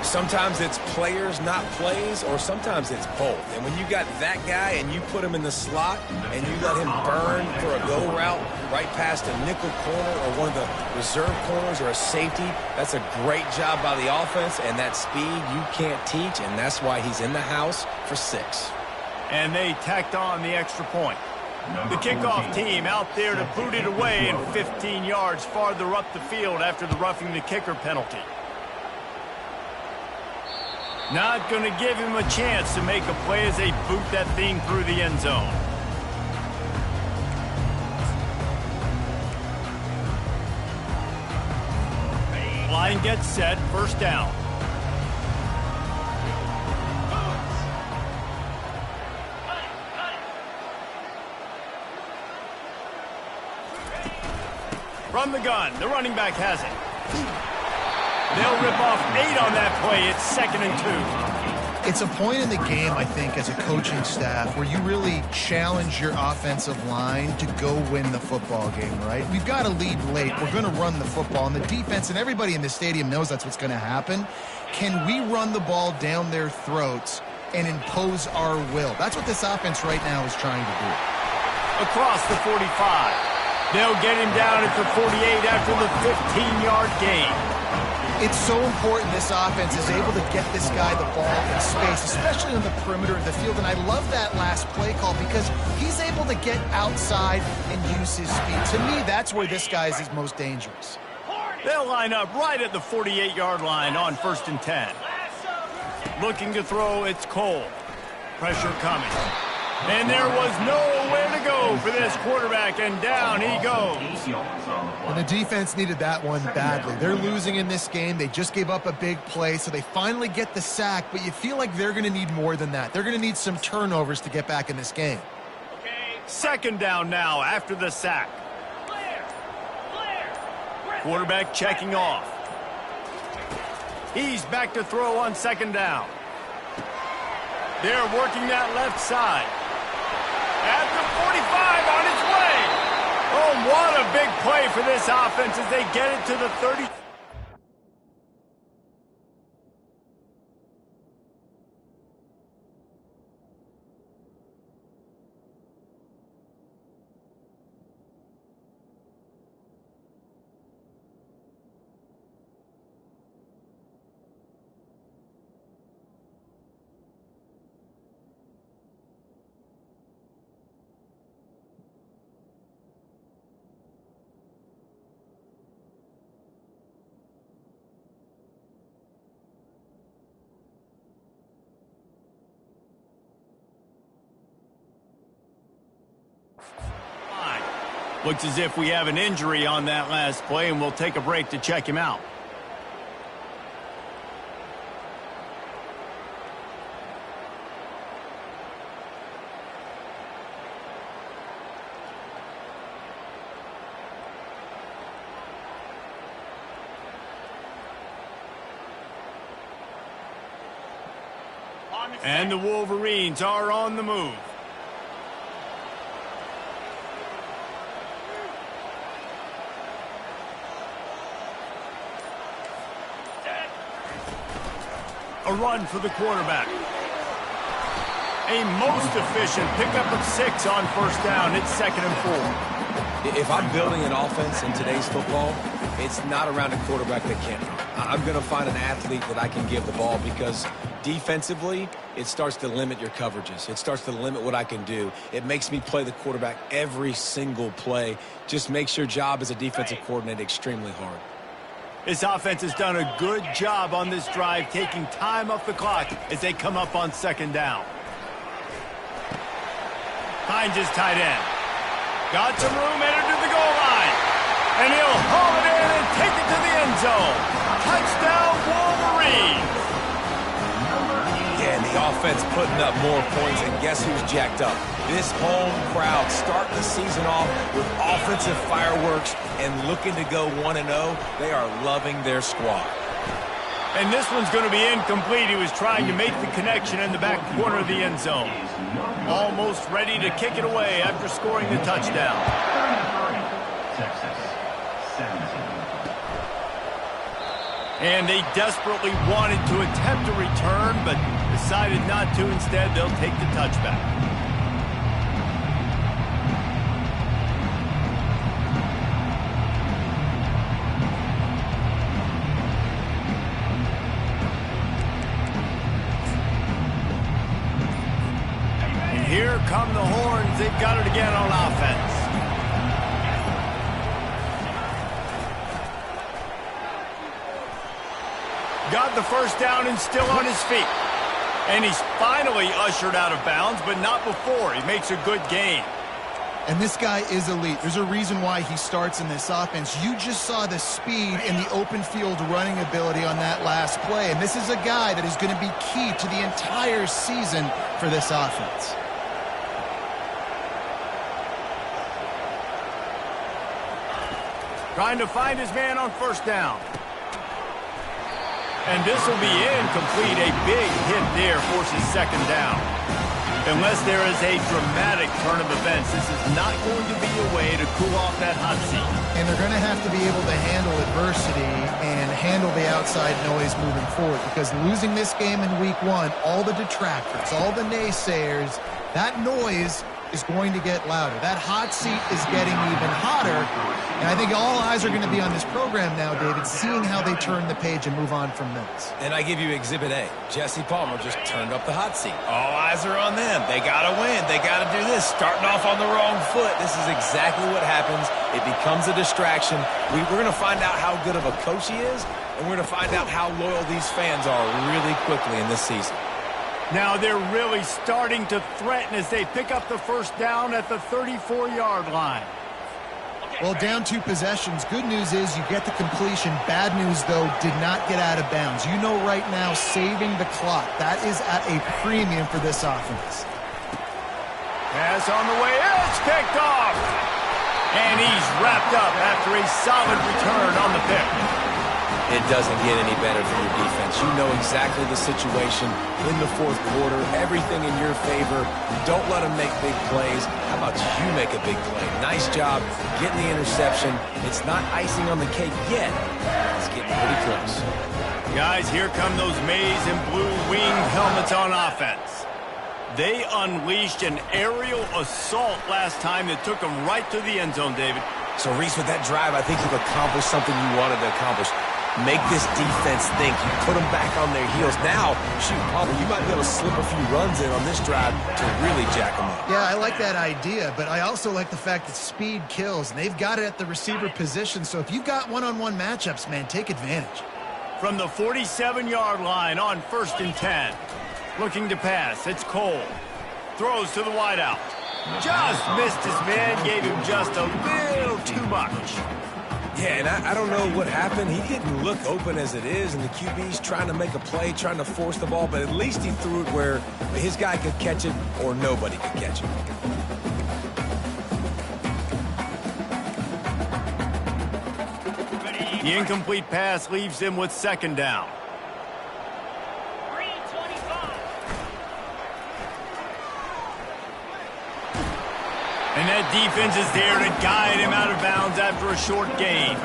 Sometimes it's players, not plays, or sometimes it's both. And when you got that guy and you put him in the slot and you let him burn for a go route right past a nickel corner or one of the reserve corners or a safety, that's a great job by the offense, and that speed you can't teach, and that's why he's in the house for 6. And they tacked on the extra point. The kickoff team out there to boot it away and 15 yards farther up the field after the roughing the kicker penalty. Not going to give him a chance to make a play as they boot that thing through the end zone. Line gets set, first down. From the gun, the running back has it. They'll rip off 8 on that play. It's 2nd and 2. It's a point in the game, I think, as a coaching staff where you really challenge your offensive line to go win the football game, right? We've got to lead late. We're going to run the football, and the defense and everybody in the stadium knows that's what's going to happen. Can we run the ball down their throats and impose our will? That's what this offense right now is trying to do. Across the 45. They'll get him down at the 48 after the 15-yard gain. It's so important this offense is able to get this guy the ball in space, especially on the perimeter of the field. And I love that last play call because he's able to get outside and use his speed. To me, that's where this guy is his most dangerous. They'll line up right at the 48-yard line on 1st and 10. Looking to throw, it's Cole. Pressure coming. And there was nowhere to go for this quarterback, and down he goes. And the defense needed that one badly. They're losing in this game. They just gave up a big play, so they finally get the sack, but you feel like they're going to need more than that. They're going to need some turnovers to get back in this game. Second down now after the sack. Quarterback checking off. He's back to throw on 2nd down. They're working that left side. At the 45 on its way. Oh, what a big play for this offense as they get it to the 30. Looks as if we have an injury on that last play, and we'll take a break to check him out. And the Wolverines are on the move. A run for the quarterback. A most efficient pickup of 6 on first down. It's 2nd and 4. If I'm building an offense in today's football, it's not around a quarterback that can't run. I'm going to find an athlete that I can give the ball because defensively, it starts to limit your coverages. It starts to limit what I can do. It makes me play the quarterback every single play. Just makes your job as a defensive coordinator extremely hard. This offense has done a good job on this drive, taking time off the clock as they come up on 2nd down. Hines is tight end. Got some room, entered to the goal line. And he'll haul it in and take it to the end zone. Touchdown, Wolverines. Yeah, and the offense putting up more points, and guess who's jacked up? This home crowd starting the season off with offensive fireworks and looking to go 1-0. They are loving their squad. And this one's going to be incomplete. He was trying to make the connection in the back corner of the end zone. Almost ready to kick it away after scoring the touchdown. Texas, 17. And they desperately wanted to attempt a return, but decided not to. Instead, they'll take the touchback. And here come the horns. They've got it again on offense. Got the first down and still on his feet. And he's finally ushered out of bounds, but not before. He makes a good gain. And this guy is elite. There's a reason why he starts in this offense. You just saw the speed and the open field running ability on that last play. And this is a guy that is going to be key to the entire season for this offense. Trying to find his man on first down. And this will be incomplete. A big hit there forces 2nd down. Unless there is a dramatic turn of events, this is not going to be a way to cool off that hot seat. And they're going to have to be able to handle adversity and handle the outside noise moving forward, because losing this game in week 1, all the detractors, all the naysayers, that noise is going to get louder. That hot seat is getting even hotter. And I think all eyes are going to be on this program now, David, seeing how they turn the page and move on from this. And I give you Exhibit A. Jesse Palmer just turned up the hot seat. All eyes are on them. They got to win. They got to do this. Starting off on the wrong foot. This is exactly what happens. It becomes a distraction. We're going to find out how good of a coach he is, and we're going to find out how loyal these fans are really quickly in this season. Now they're really starting to threaten as they pick up the first down at the 34-yard line. Well, down 2 possessions. Good news is you get the completion. Bad news, though, did not get out of bounds. You know right now, saving the clock. That is at a premium for this offense. Pass on the way. It's picked off. And he's wrapped up after a solid return on the pick. It doesn't get any better for your defense. You know exactly the situation in the 4th quarter. Everything in your favor. Don't let them make big plays. How about you make a big play? Nice job getting the interception. It's not icing on the cake yet. It's getting pretty close. Guys, here come those maize and blue winged helmets on offense. They unleashed an aerial assault last time that took them right to the end zone, David. So, Reese, with that drive, I think you've accomplished something you wanted to accomplish. Make this defense think. You put them back on their heels. Now, shoot, Palmer, you might be able to slip a few runs in on this drive to really jack them up. Yeah, I like that idea, but I also like the fact that speed kills, and they've got it at the receiver position. So if you've got one-on-one matchups, man, take advantage. From the 47-yard line on 1st and 10. Looking to pass. It's Cole. Throws to the wideout. Just missed his man, gave him just a little too much. Yeah, and I don't know what happened. He didn't look open as it is, and the QB's trying to make a play, trying to force the ball, but at least he threw it where his guy could catch it or nobody could catch it. The incomplete pass leaves him with second down. And that defense is there to guide him out of bounds after a short gain.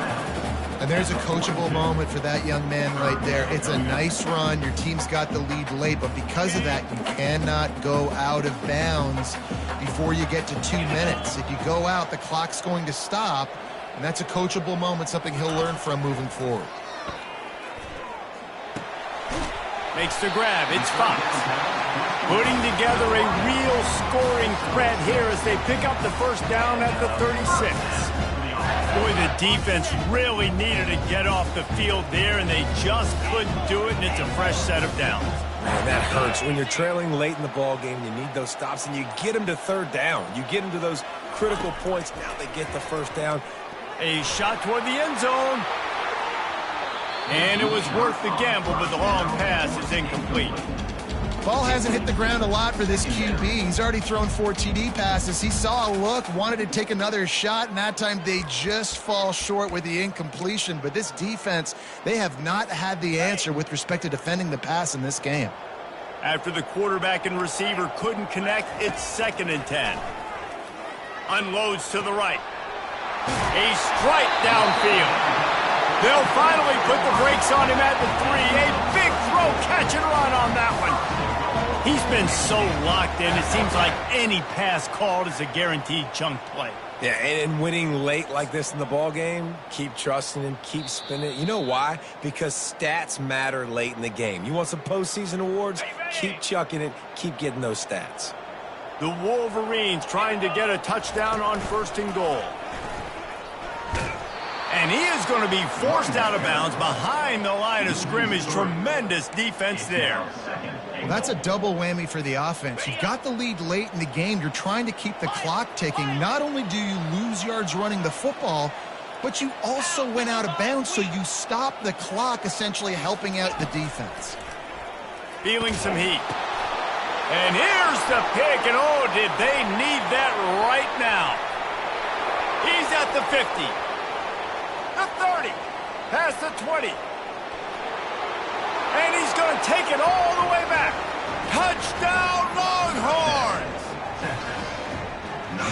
And there's a coachable moment for that young man right there. It's a nice run. Your team's got the lead late, but because of that, you cannot go out of bounds before you get to 2 minutes. If you go out, the clock's going to stop, and that's a coachable moment, something he'll learn from moving forward. Makes the grab. It's Fox. Putting together a real scoring threat here as they pick up the first down at the 36. Boy, the defense really needed to get off the field there, and they just couldn't do it, and it's a fresh set of downs. Man, that hurts. When you're trailing late in the ball game, you need those stops, and you get them to third down. You get them to those critical points. Now they get the first down. A shot toward the end zone. And it was worth the gamble, but the long pass is incomplete. Ball hasn't hit the ground a lot for this QB. He's already thrown 4 TD passes. He saw a look, wanted to take another shot, and that time they just fall short with the incompletion. But this defense, they have not had the answer with respect to defending the pass in this game. After the quarterback and receiver couldn't connect, it's 2nd and 10. Unloads to the right. A strike downfield. They'll finally put the brakes on him at the 3. A big throw, catch and run on that one. He's been so locked in, it seems like any pass called is a guaranteed chunk play. Yeah, and winning late like this in the ball game, keep trusting him, keep spinning it. You know why? Because stats matter late in the game. You want some postseason awards? Keep chucking it, keep getting those stats. The Wolverines trying to get a touchdown on 1st and goal. And he is going to be forced out of bounds behind the line of scrimmage. Tremendous defense there. Well, that's a double whammy for the offense. You've got the lead late in the game. You're trying to keep the clock ticking. Not only do you lose yards running the football, but you also went out of bounds, so you stop the clock, essentially helping out the defense. Feeling some heat. And here's the pick, and oh, did they need that right now. He's at the 50. The 30, past the 20. And he's going to take it all the way back. Touchdown, Longhorns!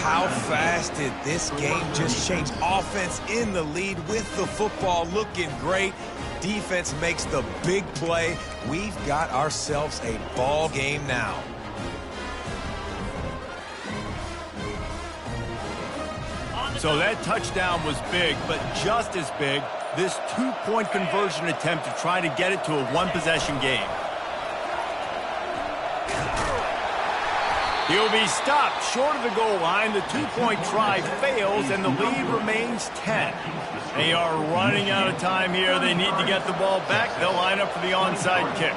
How fast did this game just change? Offense in the lead with the football, looking great. Defense makes the big play. We've got ourselves a ball game now. So that touchdown was big, but just as big, this 2-point conversion attempt to try to get it to a 1-possession game. He'll be stopped short of the goal line. The 2-point try fails, and the lead remains 10. They are running out of time here. They need to get the ball back. They'll line up for the onside kick.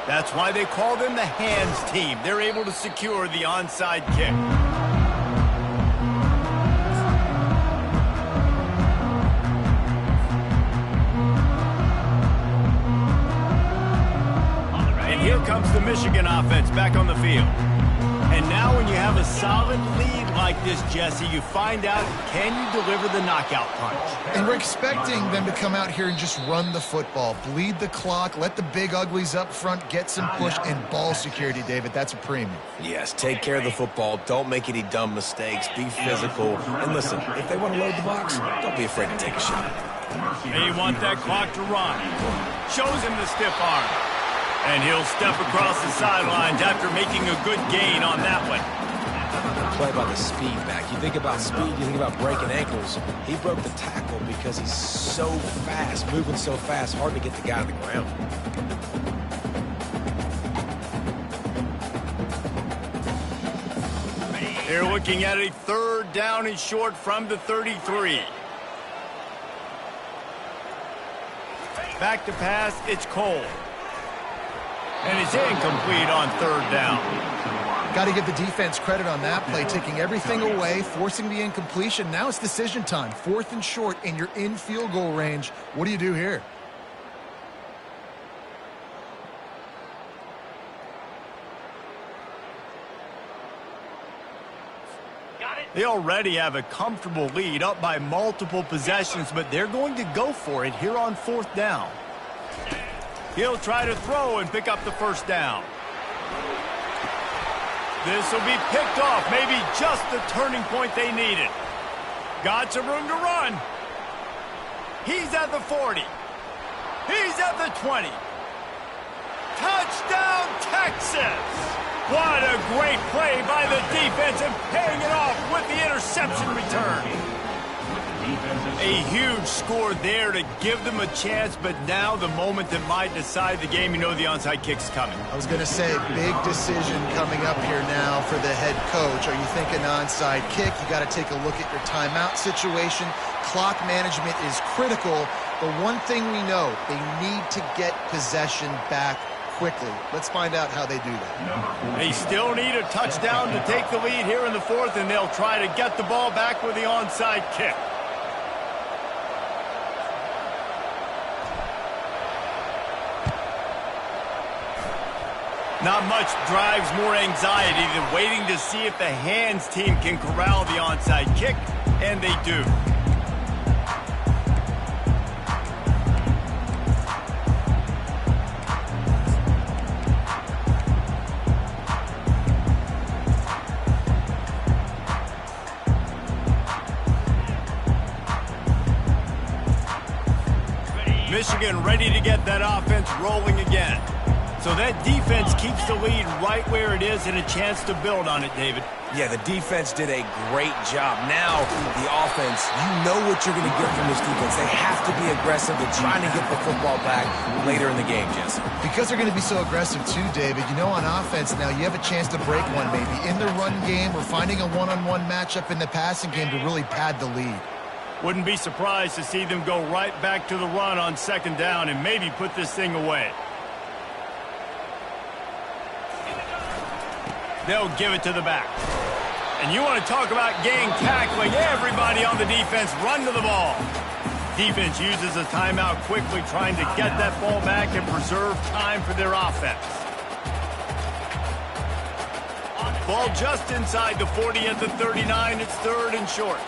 That's why they call them the hands team. They're able to secure the onside kick. And here comes the Michigan offense back on the field. And now when you have a solid lead like this, Jesse, you find out, can you deliver the knockout punch? And we're expecting them to come out here and just run the football, bleed the clock, let the big uglies up front get some push, and ball security, David. That's a premium. Yes, take care of the football. Don't make any dumb mistakes. Be physical. And listen, if they want to load the box, don't be afraid to take a shot. They want that clock to run. Shows him the stiff arm. And he'll step across the sidelines after making a good gain on that one. Play by the speed back. You think about speed, you think about breaking ankles. He broke the tackle because he's so fast, moving so fast, hard to get the guy on the ground. They're looking at a 3rd down and short from the 33. Back to pass, it's Cole. And it's incomplete on third down. Got to give the defense credit on that play, taking everything away, forcing the incompletion. Now it's decision time. 4th and short, and you're in field goal range. What do you do here? They already have a comfortable lead, up by multiple possessions, but they're going to go for it here on 4th down. He'll try to throw and pick up the first down. This will be picked off, maybe just the turning point they needed. Got some room to run. He's at the 40. He's at the 20. Touchdown, Texas! What a great play by the defense and paying it off with the interception return. A huge score there to give them a chance, but now the moment that might decide the game, you know the onside kick's coming. I was going to say, big decision coming up here now for the head coach. Are you thinking onside kick? You got to take a look at your timeout situation. Clock management is critical, but one thing we know, they need to get possession back quickly. Let's find out how they do that. They still need a touchdown to take the lead here in the 4th, and they'll try to get the ball back with the onside kick. Not much drives more anxiety than waiting to see if the hands team can corral the onside kick, and they do. Michigan ready to get that offense rolling again. So that defense keeps the lead right where it is and a chance to build on it, David. Yeah, the defense did a great job. Now, the offense, you know what you're going to get from this defense. They have to be aggressive. They're trying to get the football back later in the game, Jesse. Because they're going to be so aggressive too, David, you know on offense now you have a chance to break one maybe in the run game or finding a one-on-one matchup in the passing game to really pad the lead. Wouldn't be surprised to see them go right back to the run on 2nd down and maybe put this thing away. They'll give it to the back. And you want to talk about gang tackling. Everybody on the defense run to the ball. Defense uses a timeout quickly, trying to get that ball back and preserve time for their offense. Ball just inside the 40 at the 39. It's 3rd and short.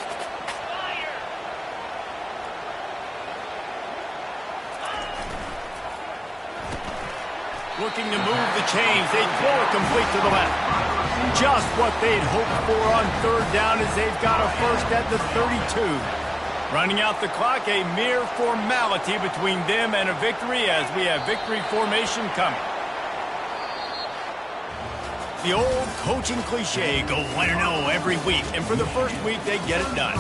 Looking to move the chains. They throw it complete to the left. Just what they'd hoped for on 3rd down as they've got a first at the 32. Running out the clock, a mere formality between them and a victory as we have victory formation coming. The old coaching cliche, go 1-0 every week, and for the first week, they get it done.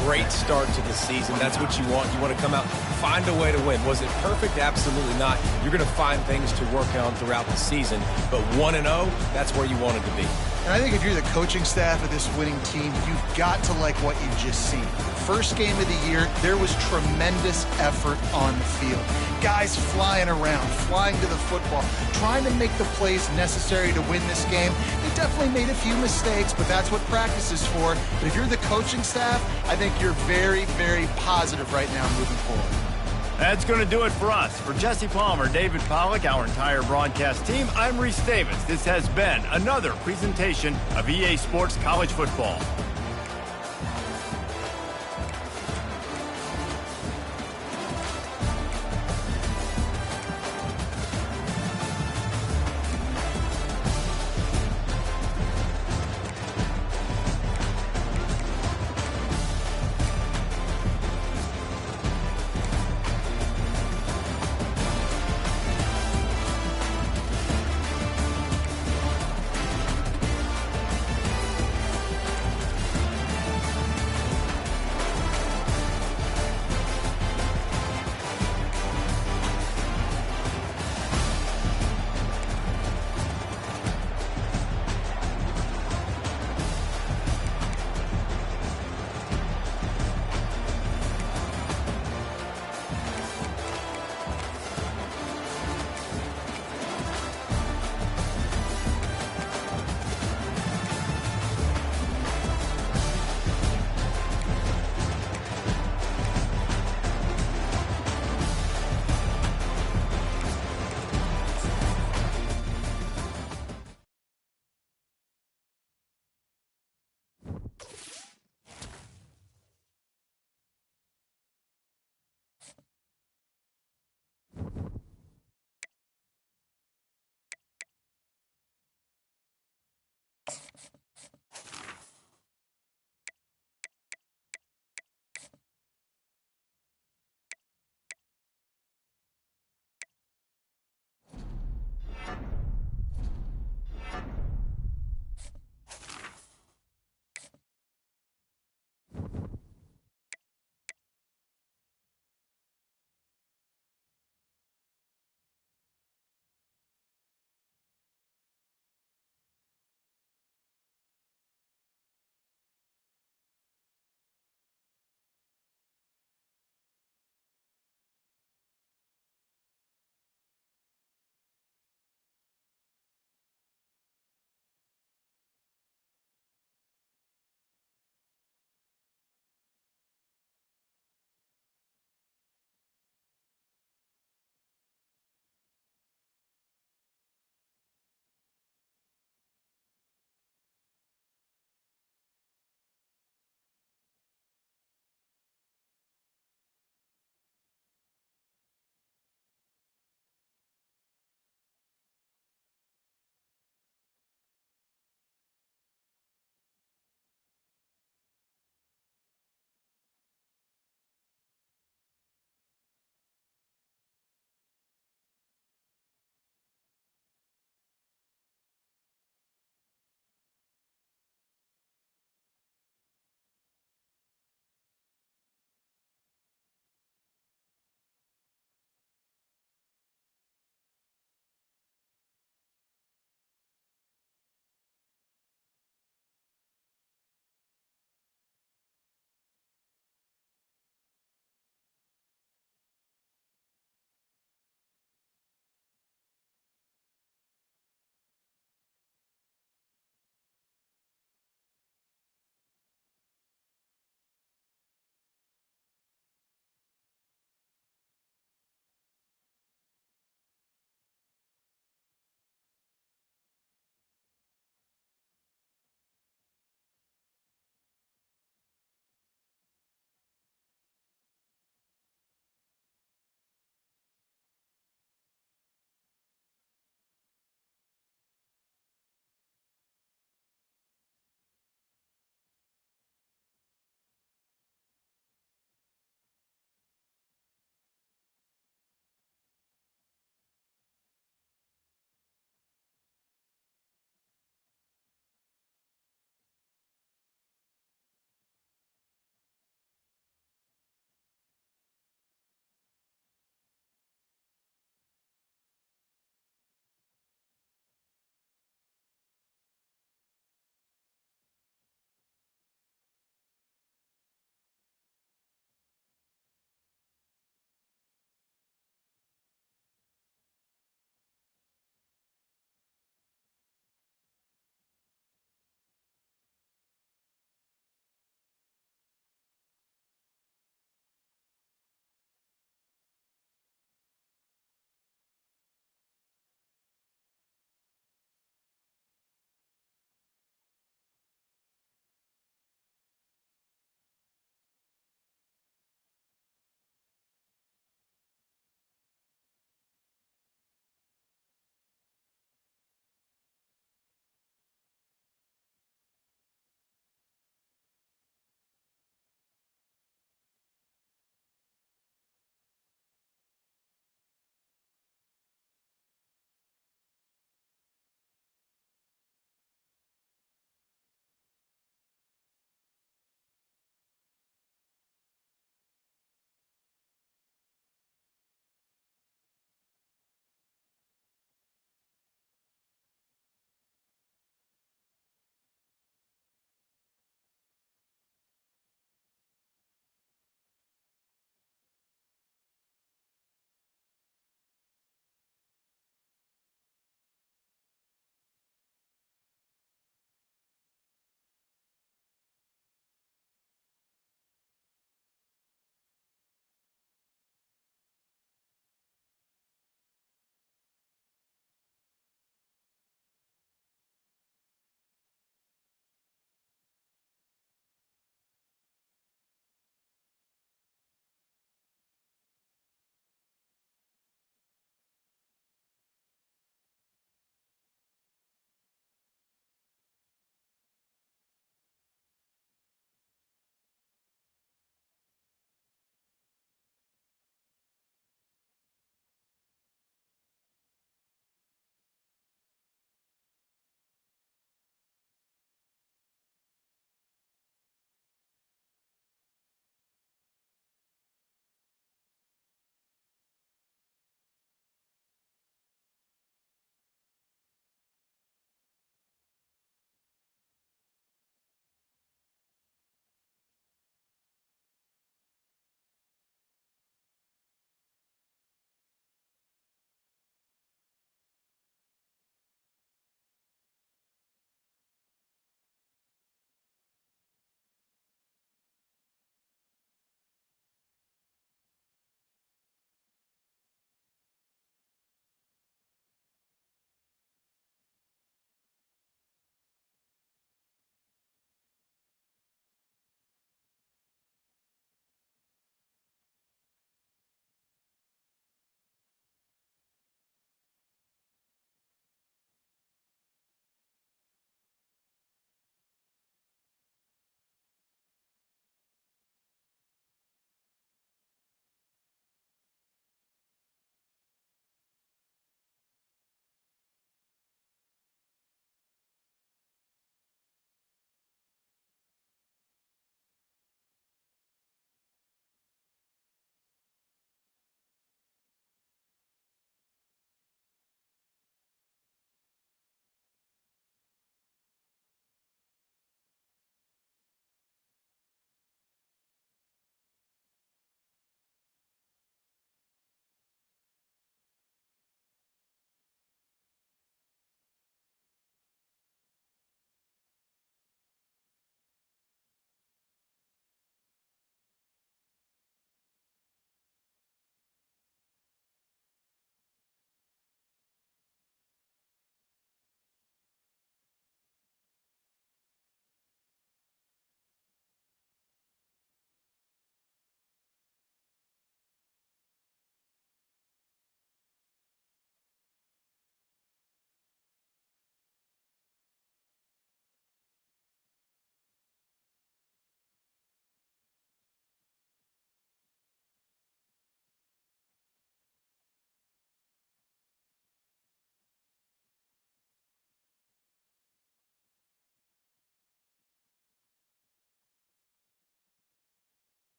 Great start to the season. That's what you want. You want to come out, find a way to win. Was it perfect? Absolutely not. You're going to find things to work on throughout the season, but 1-0, that's where you wanted to be. And I think if you're the coaching staff of this winning team, you've got to like what you've just seen. First game of the year, there was tremendous effort on the field. Guys flying around, flying to the football, trying to make the plays necessary to win this game. They definitely made a few mistakes, but that's what practice is for. But if you're the coaching staff, I think you're very, very positive right now moving forward. That's going to do it for us. For Jesse Palmer, David Pollack, our entire broadcast team, I'm Reese Davis. This has been another presentation of EA Sports College Football.